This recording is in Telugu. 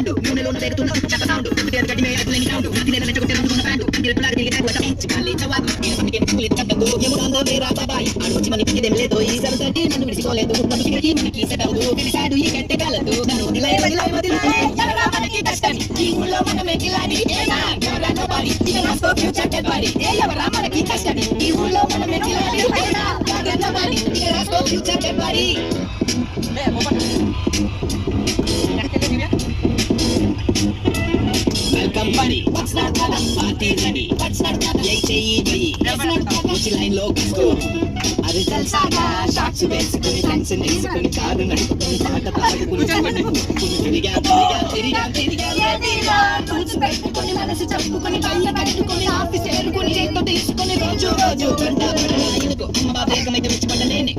సౌండ్ నూనెలోన వేగుతున్న ఉప్పు సౌండ్ ఉప్పితే గడ్డి మీద అట్లని సౌండ్ నాకి నేల నచ్చ కొట్టుకున్న ప్యాంటు గిరపలాగా తిరిగే కొత్త చికాలి చవాదు పనికి కులి కట్టదు ఎమురాందో వేరా బాబాయ్ ఆడొచ్చి మన పిక్కి దెమలేదు ఈ సరసటి నన్ను విడిసిపోలేదు నన్ను పిక్కి మనకి సెటవుదు పిలిసాడు ఈ కట్టె కాలదు నన్ను వదిలే ఎవరా మనకి కష్టని ఈ ఊళ్ళో మనమే కిలాడి ఏనా ఎవరా నోబాడి ఇక రాసుకో ఫ్యూచర్ డెడ్ బాడీ ఎవరా మనకి కష్టని ఈ ఊళ్ళో మనమే కిలాడి ఏనా ఎవరా నోబాడి ఇక రాసుకో future dead body Welcome buddy, what's not gonna party ready? What's not gonna yay say boy? It's not gonna uchi line lo kasto. Are jalsaga shots వేసుకొని డాన్స్ నేర్చుకొని కారు నడుపుకొని పాట పాడుకొని తిరిగా ఏదిరా కూర్చు పెట్టుకొని మనసు చంపుకొని కళ్ళ కట్టుకొని ఆఫీస్ చేరుకొని చేత్తో తీసుకొని రోజు గంట పడలా ఎందుకు అమ్మ బాబేకమైతే మెచ్చిపడ్డ నేనే